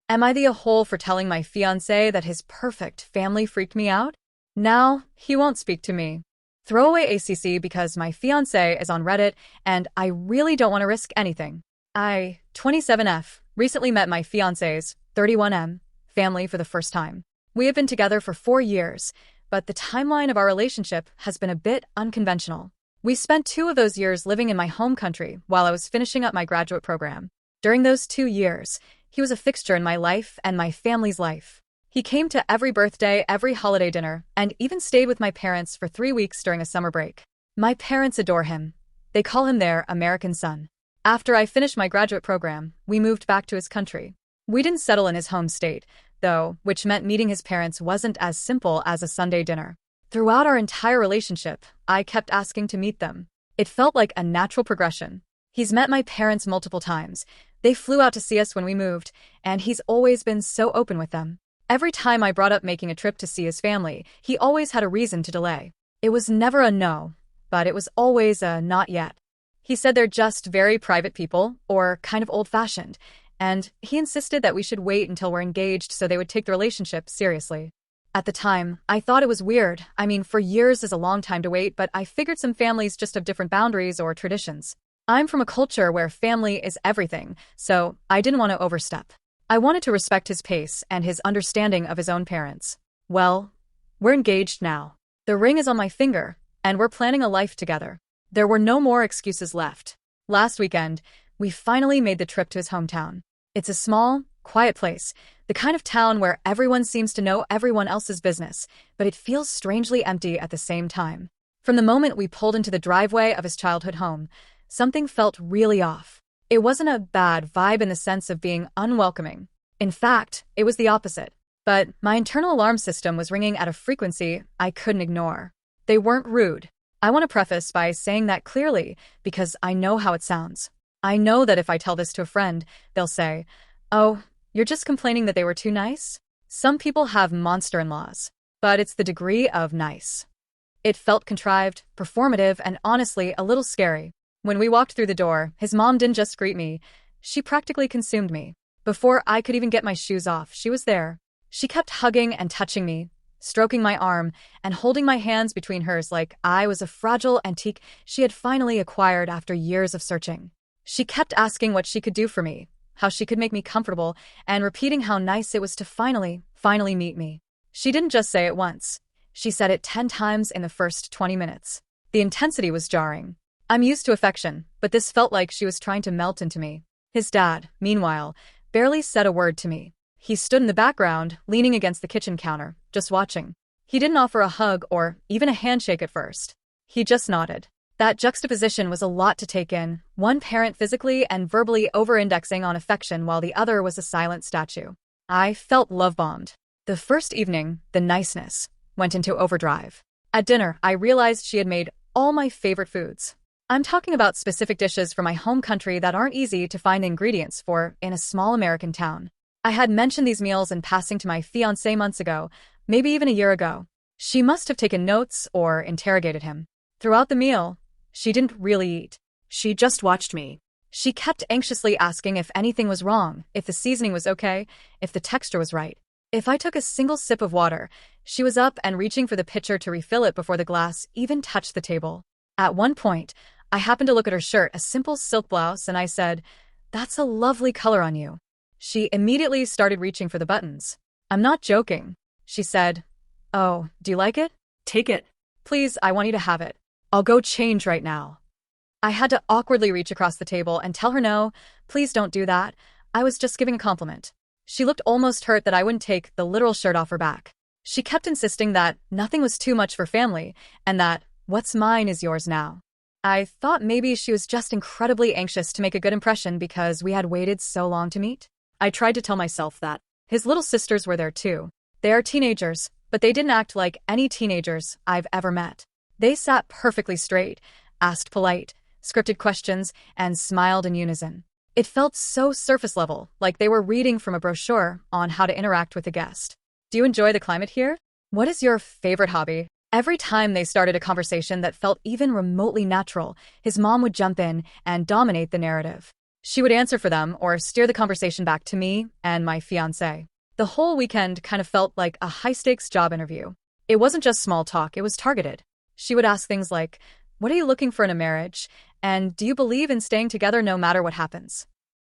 Am I the a-hole for telling my fiancé that his perfect family freaked me out? Now, he won't speak to me. Throwaway ACC because my fiancé is on Reddit and I really don't want to risk anything. 27F, recently met my fiancé's, 31M, family for the first time. We have been together for 4 years, but the timeline of our relationship has been a bit unconventional. We spent 2 of those years living in my home country while I was finishing up my graduate program. During those 2 years, he was a fixture in my life and my family's life. He came to every birthday, every holiday dinner, and even stayed with my parents for 3 weeks during a summer break. My parents adore him. They call him their American son. After I finished my graduate program, we moved back to his country. We didn't settle in his home state, though, which meant meeting his parents wasn't as simple as a Sunday dinner. Throughout our entire relationship, I kept asking to meet them. It felt like a natural progression. He's met my parents multiple times. They flew out to see us when we moved, and he's always been so open with them. Every time I brought up making a trip to see his family, he always had a reason to delay. It was never a no, but it was always a not yet. He said they're just very private people, or kind of old-fashioned, and he insisted that we should wait until we're engaged so they would take the relationship seriously. At the time, I thought it was weird. I mean, 4 years is a long time to wait, but I figured some families just have different boundaries or traditions. I'm from a culture where family is everything, so I didn't want to overstep. I wanted to respect his pace and his understanding of his own parents. Well, we're engaged now. The ring is on my finger, and we're planning a life together. There were no more excuses left. Last weekend, we finally made the trip to his hometown. It's a small, quiet place, the kind of town where everyone seems to know everyone else's business, but it feels strangely empty at the same time. From the moment we pulled into the driveway of his childhood home, something felt really off. It wasn't a bad vibe in the sense of being unwelcoming. In fact, it was the opposite. But my internal alarm system was ringing at a frequency I couldn't ignore. They weren't rude. I want to preface by saying that clearly because I know how it sounds. I know that if I tell this to a friend, they'll say, "Oh, you're just complaining that they were too nice?" Some people have monster-in-laws, but it's the degree of nice. It felt contrived, performative, and honestly a little scary. When we walked through the door, his mom didn't just greet me, she practically consumed me. Before I could even get my shoes off, she was there. She kept hugging and touching me, stroking my arm, and holding my hands between hers like I was a fragile antique she had finally acquired after years of searching. She kept asking what she could do for me, how she could make me comfortable, and repeating how nice it was to finally meet me. She didn't just say it once. She said it 10 times in the first 20 minutes. The intensity was jarring. I'm used to affection, but this felt like she was trying to melt into me. His dad, meanwhile, barely said a word to me. He stood in the background, leaning against the kitchen counter, just watching. He didn't offer a hug or even a handshake at first. He just nodded. That juxtaposition was a lot to take in, one parent physically and verbally over-indexing on affection while the other was a silent statue. I felt love-bombed. The first evening, the niceness went into overdrive. At dinner, I realized she had made all my favorite foods. I'm talking about specific dishes from my home country that aren't easy to find ingredients for in a small American town. I had mentioned these meals in passing to my fiancé months ago, maybe even a year ago. She must have taken notes or interrogated him. Throughout the meal, she didn't really eat. She just watched me. She kept anxiously asking if anything was wrong, if the seasoning was okay, if the texture was right. If I took a single sip of water, she was up and reaching for the pitcher to refill it before the glass even touched the table. At one point, I happened to look at her shirt, a simple silk blouse, and I said, "That's a lovely color on you." She immediately started reaching for the buttons. "I'm not joking," she said. "Oh, do you like it? Take it. Please, I want you to have it. I'll go change right now." I had to awkwardly reach across the table and tell her no, please don't do that. I was just giving a compliment. She looked almost hurt that I wouldn't take the literal shirt off her back. She kept insisting that nothing was too much for family and that what's mine is yours now. I thought maybe she was just incredibly anxious to make a good impression because we had waited so long to meet. I tried to tell myself that. His little sisters were there too. They are teenagers, but they didn't act like any teenagers I've ever met. They sat perfectly straight, asked polite, scripted questions, and smiled in unison. It felt so surface level, like they were reading from a brochure on how to interact with a guest. "Do you enjoy the climate here? What is your favorite hobby?" Every time they started a conversation that felt even remotely natural, his mom would jump in and dominate the narrative. She would answer for them or steer the conversation back to me and my fiancé. The whole weekend kind of felt like a high-stakes job interview. It wasn't just small talk, it was targeted. She would ask things like, "What are you looking for in a marriage? And do you believe in staying together no matter what happens?"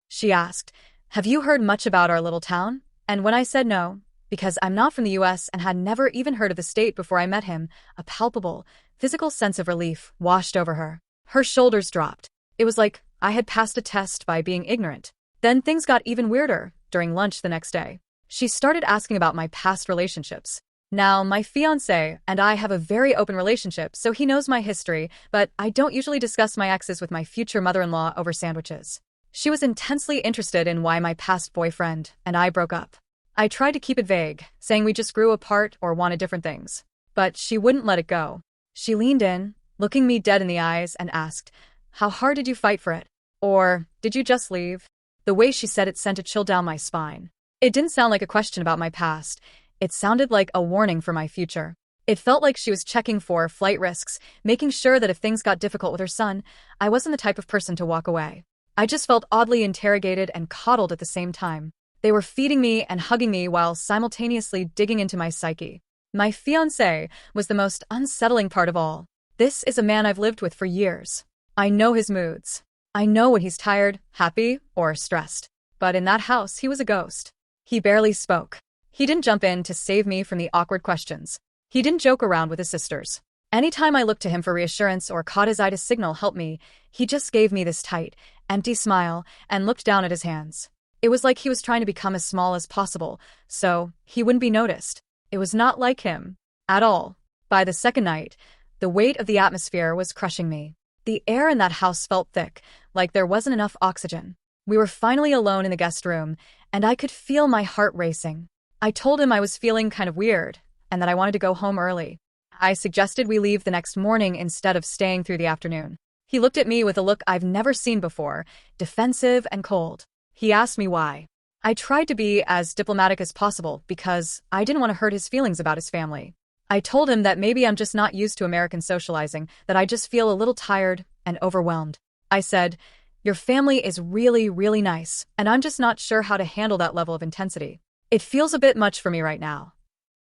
She asked, "Have you heard much about our little town?" And when I said no, because I'm not from the US and had never even heard of the state before I met him, a palpable, physical sense of relief washed over her. Her shoulders dropped. It was like I had passed a test by being ignorant. Then things got even weirder during lunch the next day. She started asking about my past relationships. Now, my fiancé and I have a very open relationship, so he knows my history, but I don't usually discuss my exes with my future mother-in-law over sandwiches. She was intensely interested in why my past boyfriend and I broke up. I tried to keep it vague, saying we just grew apart or wanted different things. But she wouldn't let it go. She leaned in, looking me dead in the eyes, and asked, "How hard did you fight for it? Or did you just leave?" The way she said it sent a chill down my spine. It didn't sound like a question about my past. It sounded like a warning for my future. It felt like she was checking for flight risks, making sure that if things got difficult with her son, I wasn't the type of person to walk away. I just felt oddly interrogated and coddled at the same time. They were feeding me and hugging me while simultaneously digging into my psyche. My fiancé was the most unsettling part of all. This is a man I've lived with for years. I know his moods. I know when he's tired, happy, or stressed. But in that house, he was a ghost. He barely spoke. He didn't jump in to save me from the awkward questions. He didn't joke around with his sisters. Anytime I looked to him for reassurance or caught his eye to signal help me, he just gave me this tight, empty smile and looked down at his hands. It was like he was trying to become as small as possible, so he wouldn't be noticed. It was not like him. At all. By the second night, the weight of the atmosphere was crushing me. The air in that house felt thick, like there wasn't enough oxygen. We were finally alone in the guest room, and I could feel my heart racing. I told him I was feeling kind of weird, and that I wanted to go home early. I suggested we leave the next morning instead of staying through the afternoon. He looked at me with a look I've never seen before, defensive and cold. He asked me why. I tried to be as diplomatic as possible because I didn't want to hurt his feelings about his family. I told him that maybe I'm just not used to American socializing, that I just feel a little tired and overwhelmed. I said, "Your family is really, really nice, and I'm just not sure how to handle that level of intensity. It feels a bit much for me right now."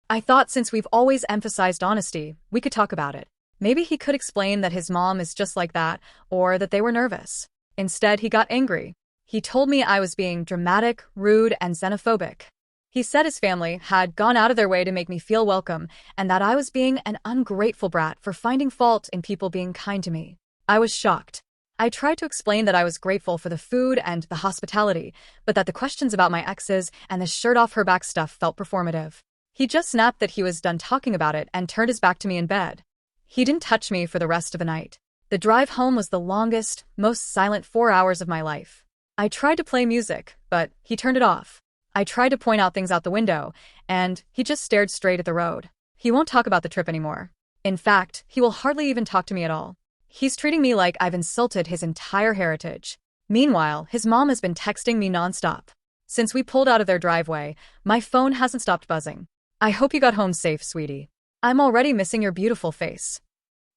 I thought since we've always emphasized honesty, we could talk about it. Maybe he could explain that his mom is just like that, or that they were nervous. Instead, he got angry. He told me I was being dramatic, rude, and xenophobic. He said his family had gone out of their way to make me feel welcome, and that I was being an ungrateful brat for finding fault in people being kind to me. I was shocked. I tried to explain that I was grateful for the food and the hospitality, but that the questions about my exes and the shirt-off-her-back stuff felt performative. He just snapped that he was done talking about it and turned his back to me in bed. He didn't touch me for the rest of the night. The drive home was the longest, most silent 4 hours of my life. I tried to play music, but he turned it off. I tried to point out things out the window, and he just stared straight at the road. He won't talk about the trip anymore. In fact, he will hardly even talk to me at all. He's treating me like I've insulted his entire heritage. Meanwhile, his mom has been texting me nonstop. Since we pulled out of their driveway, my phone hasn't stopped buzzing. "I hope you got home safe, sweetie. I'm already missing your beautiful face.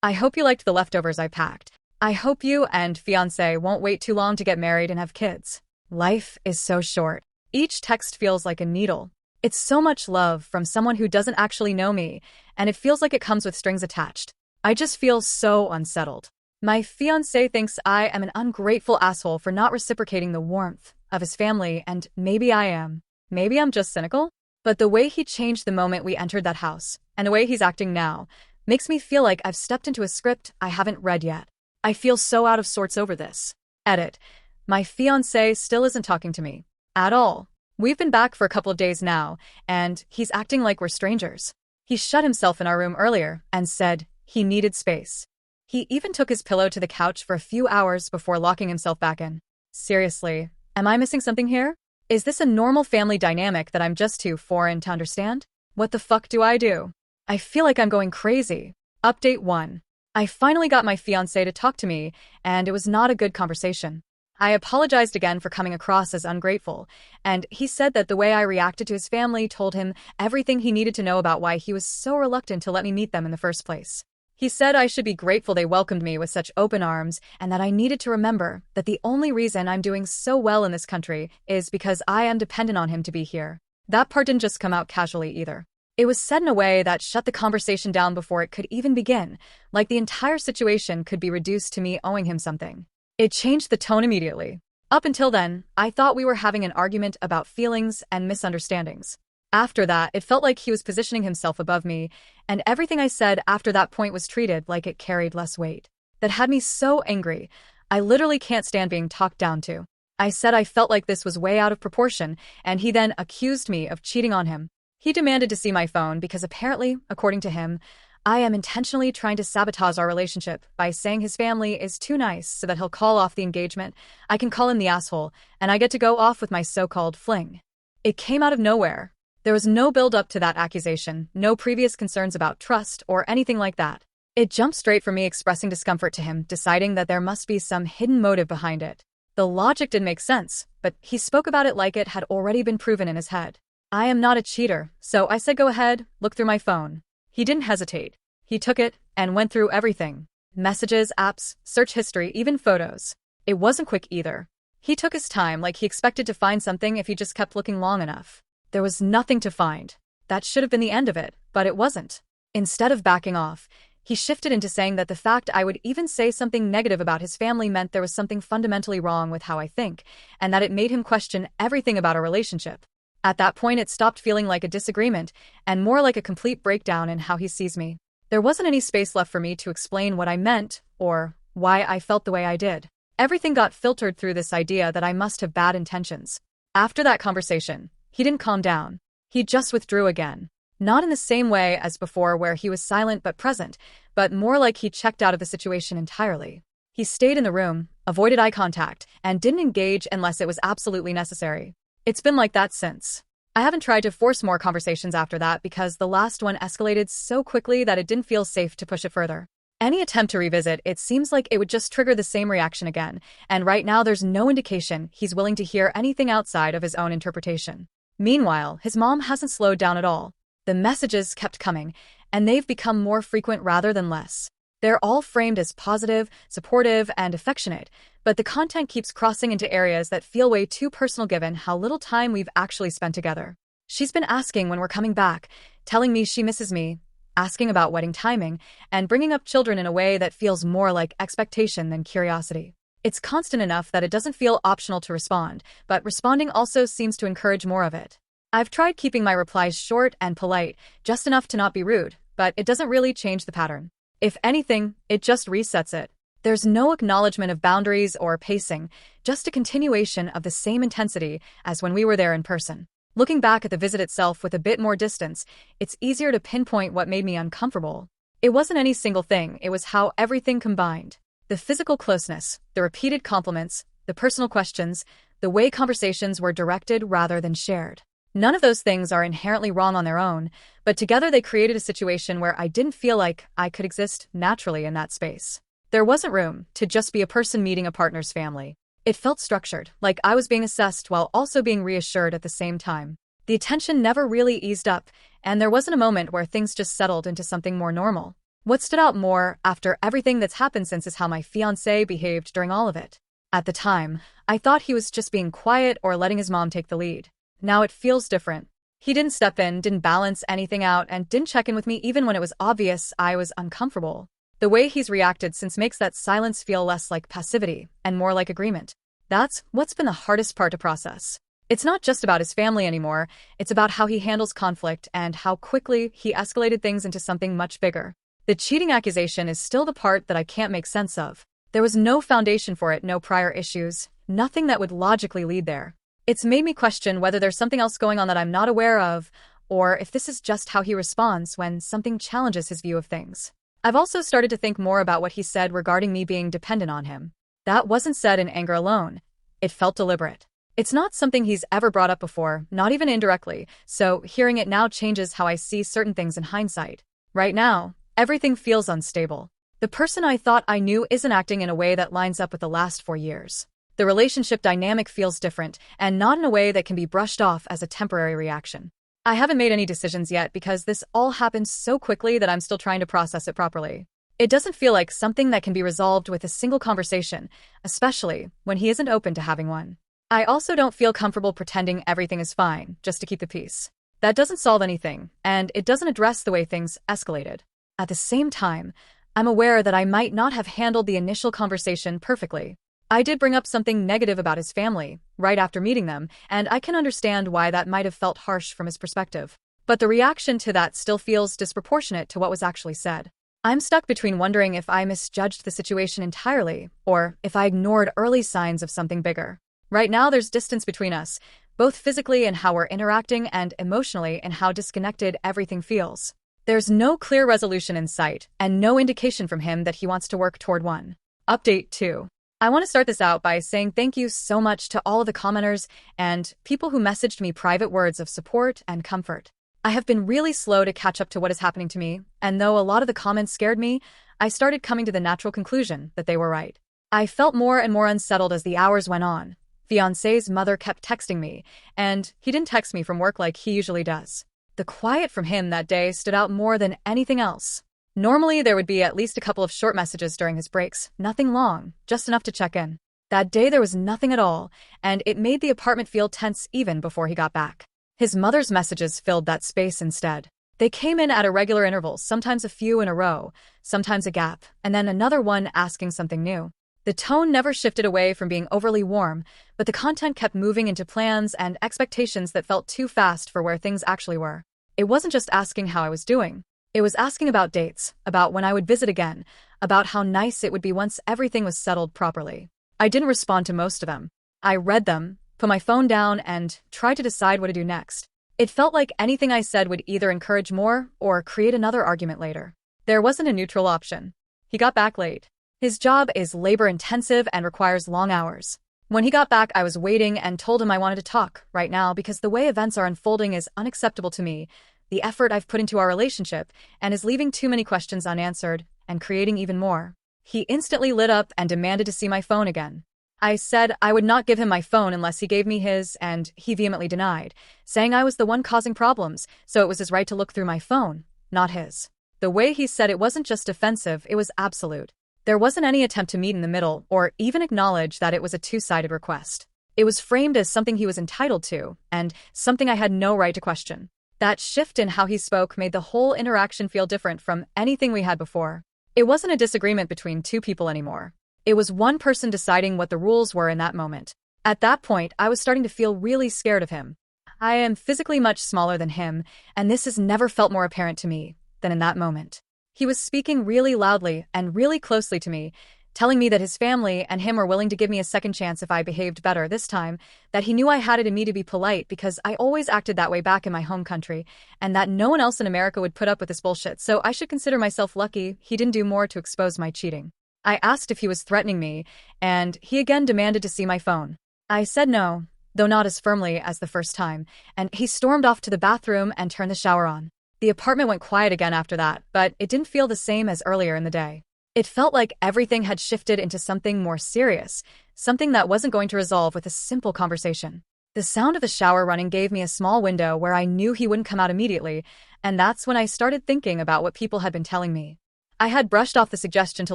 I hope you liked the leftovers I packed. I hope you and fiancé won't wait too long to get married and have kids. Life is so short." Each text feels like a needle. It's so much love from someone who doesn't actually know me, and it feels like it comes with strings attached. I just feel so unsettled. My fiancé thinks I am an ungrateful asshole for not reciprocating the warmth of his family, and maybe I am. Maybe I'm just cynical? But the way he changed the moment we entered that house, and the way he's acting now, makes me feel like I've stepped into a script I haven't read yet. I feel so out of sorts over this. Edit. My fiancé still isn't talking to me. At all. We've been back for a couple of days now, and he's acting like we're strangers. He shut himself in our room earlier and said he needed space. He even took his pillow to the couch for a few hours before locking himself back in. Seriously, am I missing something here? Is this a normal family dynamic that I'm just too foreign to understand? What the fuck do I do? I feel like I'm going crazy. Update 1. I finally got my fiancé to talk to me, and it was not a good conversation. I apologized again for coming across as ungrateful, and he said that the way I reacted to his family told him everything he needed to know about why he was so reluctant to let me meet them in the first place. He said I should be grateful they welcomed me with such open arms and that I needed to remember that the only reason I'm doing so well in this country is because I am dependent on him to be here. That part didn't just come out casually either. It was said in a way that shut the conversation down before it could even begin, like the entire situation could be reduced to me owing him something. It changed the tone immediately. Up until then, I thought we were having an argument about feelings and misunderstandings. After that, it felt like he was positioning himself above me, and everything I said after that point was treated like it carried less weight. That had me so angry. I literally can't stand being talked down to. I said I felt like this was way out of proportion, and he then accused me of cheating on him. He demanded to see my phone because apparently, according to him, I am intentionally trying to sabotage our relationship by saying his family is too nice so that he'll call off the engagement. I can call him the asshole, and I get to go off with my so-called fling. It came out of nowhere. There was no build-up to that accusation, no previous concerns about trust or anything like that. It jumped straight from me expressing discomfort to him, deciding that there must be some hidden motive behind it. The logic didn't make sense, but he spoke about it like it had already been proven in his head. I am not a cheater, so I said go ahead, look through my phone. He didn't hesitate. He took it and went through everything. Messages, apps, search history, even photos. It wasn't quick either. He took his time like he expected to find something if he just kept looking long enough. There was nothing to find. That should have been the end of it, but it wasn't. Instead of backing off, he shifted into saying that the fact I would even say something negative about his family meant there was something fundamentally wrong with how I think, and that it made him question everything about our relationship. At that point, it stopped feeling like a disagreement, and more like a complete breakdown in how he sees me. There wasn't any space left for me to explain what I meant, or why I felt the way I did. Everything got filtered through this idea that I must have bad intentions. After that conversation, he didn't calm down. He just withdrew again. Not in the same way as before where he was silent but present, but more like he checked out of the situation entirely. He stayed in the room, avoided eye contact, and didn't engage unless it was absolutely necessary. It's been like that since. I haven't tried to force more conversations after that because the last one escalated so quickly that it didn't feel safe to push it further. Any attempt to revisit it seems like it would just trigger the same reaction again, and right now there's no indication he's willing to hear anything outside of his own interpretation. Meanwhile, his mom hasn't slowed down at all. The messages kept coming, and they've become more frequent rather than less. They're all framed as positive, supportive, and affectionate, but the content keeps crossing into areas that feel way too personal given how little time we've actually spent together. She's been asking when we're coming back, telling me she misses me, asking about wedding timing, and bringing up children in a way that feels more like expectation than curiosity. It's constant enough that it doesn't feel optional to respond, but responding also seems to encourage more of it. I've tried keeping my replies short and polite, just enough to not be rude, but it doesn't really change the pattern. If anything, it just resets it. There's no acknowledgement of boundaries or pacing, just a continuation of the same intensity as when we were there in person. Looking back at the visit itself with a bit more distance, it's easier to pinpoint what made me uncomfortable. It wasn't any single thing, it was how everything combined. The physical closeness, the repeated compliments, the personal questions, the way conversations were directed rather than shared. None of those things are inherently wrong on their own, but together they created a situation where I didn't feel like I could exist naturally in that space. There wasn't room to just be a person meeting a partner's family. It felt structured, like I was being assessed while also being reassured at the same time. The attention never really eased up, and there wasn't a moment where things just settled into something more normal. What stood out more after everything that's happened since is how my fiancé behaved during all of it. At the time, I thought he was just being quiet or letting his mom take the lead. Now it feels different. He didn't step in, didn't balance anything out, and didn't check in with me even when it was obvious I was uncomfortable. The way he's reacted since makes that silence feel less like passivity and more like agreement. That's what's been the hardest part to process. It's not just about his family anymore, it's about how he handles conflict and how quickly he escalated things into something much bigger. The cheating accusation is still the part that I can't make sense of. There was no foundation for it, no prior issues, nothing that would logically lead there. It's made me question whether there's something else going on that I'm not aware of, or if this is just how he responds when something challenges his view of things. I've also started to think more about what he said regarding me being dependent on him. That wasn't said in anger alone. It felt deliberate. It's not something he's ever brought up before, not even indirectly, so hearing it now changes how I see certain things in hindsight. Right now, everything feels unstable. The person I thought I knew isn't acting in a way that lines up with the last 4 years. The relationship dynamic feels different, and not in a way that can be brushed off as a temporary reaction. I haven't made any decisions yet because this all happened so quickly that I'm still trying to process it properly. It doesn't feel like something that can be resolved with a single conversation, especially when he isn't open to having one. I also don't feel comfortable pretending everything is fine just to keep the peace. That doesn't solve anything, and it doesn't address the way things escalated. At the same time, I'm aware that I might not have handled the initial conversation perfectly. I did bring up something negative about his family right after meeting them, and I can understand why that might have felt harsh from his perspective. But the reaction to that still feels disproportionate to what was actually said. I'm stuck between wondering if I misjudged the situation entirely, or if I ignored early signs of something bigger. Right now, there's distance between us, both physically in how we're interacting and emotionally in how disconnected everything feels. There's no clear resolution in sight, and no indication from him that he wants to work toward one. Update 2. I want to start this out by saying thank you so much to all of the commenters and people who messaged me private words of support and comfort. I have been really slow to catch up to what is happening to me, and though a lot of the comments scared me, I started coming to the natural conclusion that they were right. I felt more and more unsettled as the hours went on. Fiancé's mother kept texting me, and he didn't text me from work like he usually does. The quiet from him that day stood out more than anything else. Normally, there would be at least a couple of short messages during his breaks, nothing long, just enough to check in. That day there was nothing at all, and it made the apartment feel tense even before he got back. His mother's messages filled that space instead. They came in at irregular intervals, sometimes a few in a row, sometimes a gap, and then another one asking something new. The tone never shifted away from being overly warm, but the content kept moving into plans and expectations that felt too fast for where things actually were. It wasn't just asking how I was doing. It was asking about dates, about when I would visit again, about how nice it would be once everything was settled properly. I didn't respond to most of them. I read them, put my phone down, and tried to decide what to do next. It felt like anything I said would either encourage more or create another argument later. There wasn't a neutral option. He got back late. His job is labor-intensive and requires long hours. When he got back, I was waiting and told him I wanted to talk right now because the way events are unfolding is unacceptable to me, the effort I've put into our relationship, and is leaving too many questions unanswered and creating even more. He instantly lit up and demanded to see my phone again. I said I would not give him my phone unless he gave me his, and he vehemently denied, saying I was the one causing problems, so it was his right to look through my phone, not his. The way he said it wasn't just defensive, it was absolute. There wasn't any attempt to meet in the middle or even acknowledge that it was a two-sided request. It was framed as something he was entitled to, and something I had no right to question. That shift in how he spoke made the whole interaction feel different from anything we had before. It wasn't a disagreement between two people anymore. It was one person deciding what the rules were in that moment. At that point, I was starting to feel really scared of him. I am physically much smaller than him, and this has never felt more apparent to me than in that moment. He was speaking really loudly and really closely to me, telling me that his family and him were willing to give me a second chance if I behaved better this time, that he knew I had it in me to be polite because I always acted that way back in my home country, and that no one else in America would put up with this bullshit, so I should consider myself lucky he didn't do more to expose my cheating. I asked if he was threatening me, and he again demanded to see my phone. I said no, though not as firmly as the first time, and he stormed off to the bathroom and turned the shower on. The apartment went quiet again after that, but it didn't feel the same as earlier in the day. It felt like everything had shifted into something more serious, something that wasn't going to resolve with a simple conversation. The sound of the shower running gave me a small window where I knew he wouldn't come out immediately, and that's when I started thinking about what people had been telling me. I had brushed off the suggestion to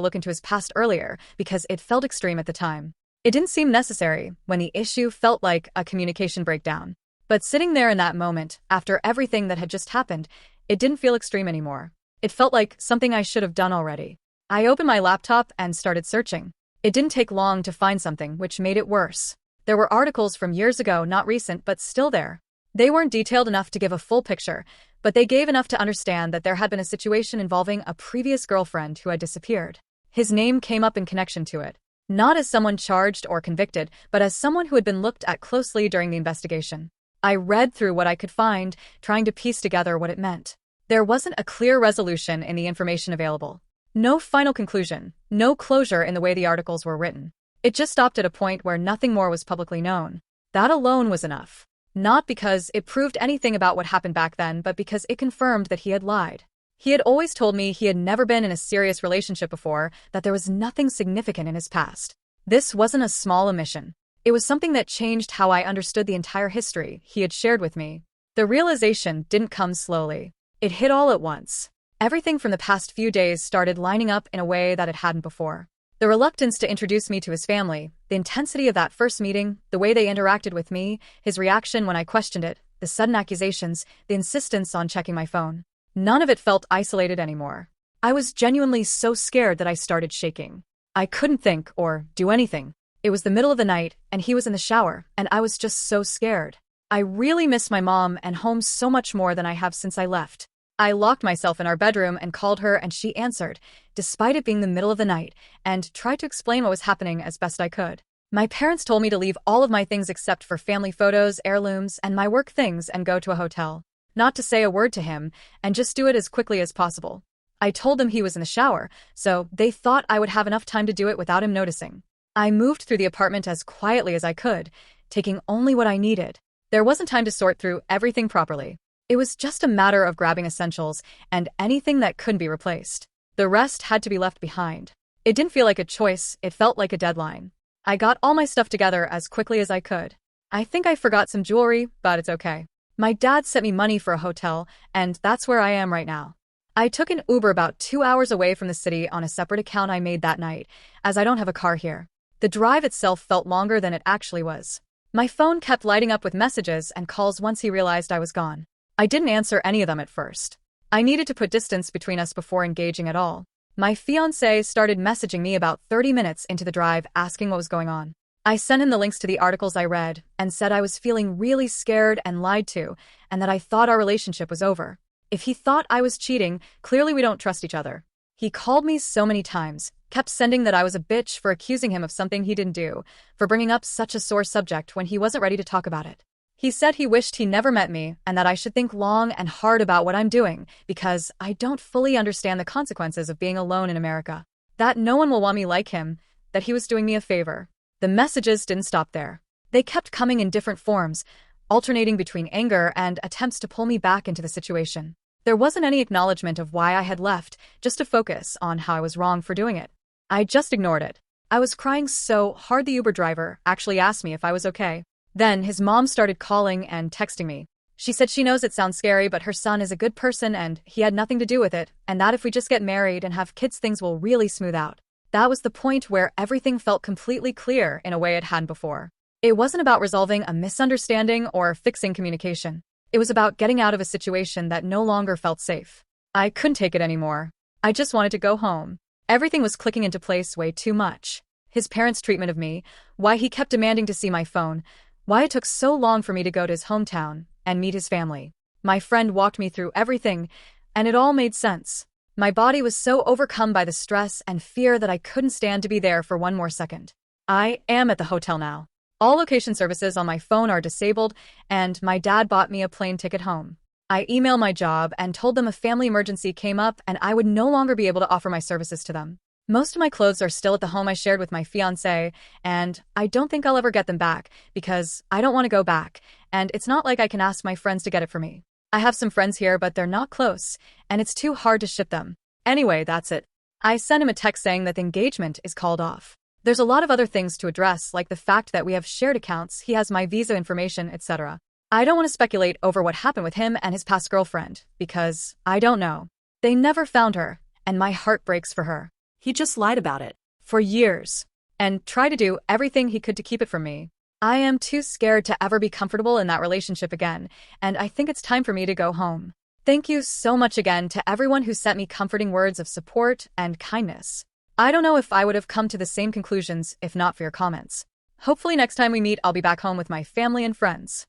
look into his past earlier because it felt extreme at the time. It didn't seem necessary when the issue felt like a communication breakdown. But sitting there in that moment, after everything that had just happened, it didn't feel extreme anymore. It felt like something I should have done already. I opened my laptop and started searching. It didn't take long to find something, which made it worse. There were articles from years ago, not recent, but still there. They weren't detailed enough to give a full picture, but they gave enough to understand that there had been a situation involving a previous girlfriend who had disappeared. His name came up in connection to it, not as someone charged or convicted, but as someone who had been looked at closely during the investigation. I read through what I could find, trying to piece together what it meant. There wasn't a clear resolution in the information available. No final conclusion, no closure in the way the articles were written. It just stopped at a point where nothing more was publicly known. That alone was enough. Not because it proved anything about what happened back then, but because it confirmed that he had lied. He had always told me he had never been in a serious relationship before, that there was nothing significant in his past. This wasn't a small omission. It was something that changed how I understood the entire history he had shared with me. The realization didn't come slowly. It hit all at once. Everything from the past few days started lining up in a way that it hadn't before. The reluctance to introduce me to his family, the intensity of that first meeting, the way they interacted with me, his reaction when I questioned it, the sudden accusations, the insistence on checking my phone. None of it felt isolated anymore. I was genuinely so scared that I started shaking. I couldn't think or do anything. It was the middle of the night, and he was in the shower, and I was just so scared. I really miss my mom and home so much more than I have since I left. I locked myself in our bedroom and called her, and she answered, despite it being the middle of the night, and tried to explain what was happening as best I could. My parents told me to leave all of my things except for family photos, heirlooms, and my work things and go to a hotel. Not to say a word to him, and just do it as quickly as possible. I told them he was in the shower, so they thought I would have enough time to do it without him noticing. I moved through the apartment as quietly as I could, taking only what I needed. There wasn't time to sort through everything properly. It was just a matter of grabbing essentials and anything that couldn't be replaced. The rest had to be left behind. It didn't feel like a choice, it felt like a deadline. I got all my stuff together as quickly as I could. I think I forgot some jewelry, but it's okay. My dad sent me money for a hotel, and that's where I am right now. I took an Uber about 2 hours away from the city on a separate account I made that night, as I don't have a car here. The drive itself felt longer than it actually was. My phone kept lighting up with messages and calls once he realized I was gone. I didn't answer any of them at first. I needed to put distance between us before engaging at all. My fiancé started messaging me about 30 minutes into the drive asking what was going on. I sent him the links to the articles I read and said I was feeling really scared and lied to, and that I thought our relationship was over. If he thought I was cheating, clearly we don't trust each other. He called me so many times, kept sending that I was a bitch for accusing him of something he didn't do, for bringing up such a sore subject when he wasn't ready to talk about it. He said he wished he never met me and that I should think long and hard about what I'm doing because I don't fully understand the consequences of being alone in America. That no one will want me like him, that he was doing me a favor. The messages didn't stop there. They kept coming in different forms, alternating between anger and attempts to pull me back into the situation. There wasn't any acknowledgement of why I had left, just a focus on how I was wrong for doing it. I just ignored it. I was crying so hard the Uber driver actually asked me if I was okay. Then his mom started calling and texting me. She said she knows it sounds scary, but her son is a good person and he had nothing to do with it, and that if we just get married and have kids things will really smooth out. That was the point where everything felt completely clear in a way it hadn't before. It wasn't about resolving a misunderstanding or fixing communication. It was about getting out of a situation that no longer felt safe. I couldn't take it anymore. I just wanted to go home. Everything was clicking into place way too much. His parents' treatment of me, why he kept demanding to see my phone, why it took so long for me to go to his hometown and meet his family. My friend walked me through everything, and it all made sense. My body was so overcome by the stress and fear that I couldn't stand to be there for one more second. I am at the hotel now. All location services on my phone are disabled, and my dad bought me a plane ticket home. I emailed my job and told them a family emergency came up and I would no longer be able to offer my services to them. Most of my clothes are still at the home I shared with my fiancé, and I don't think I'll ever get them back because I don't want to go back, and it's not like I can ask my friends to get it for me. I have some friends here, but they're not close, and it's too hard to ship them. Anyway, that's it. I sent him a text saying that the engagement is called off. There's a lot of other things to address, like the fact that we have shared accounts, he has my visa information, etc. I don't want to speculate over what happened with him and his past girlfriend, because I don't know. They never found her, and my heart breaks for her. He just lied about it for years and tried to do everything he could to keep it from me. I am too scared to ever be comfortable in that relationship again, and I think it's time for me to go home. Thank you so much again to everyone who sent me comforting words of support and kindness. I don't know if I would have come to the same conclusions if not for your comments. Hopefully next time we meet, I'll be back home with my family and friends.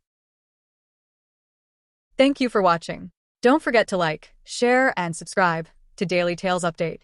Thank you for watching. Don't forget to like, share, and subscribe to Daily Tales Update.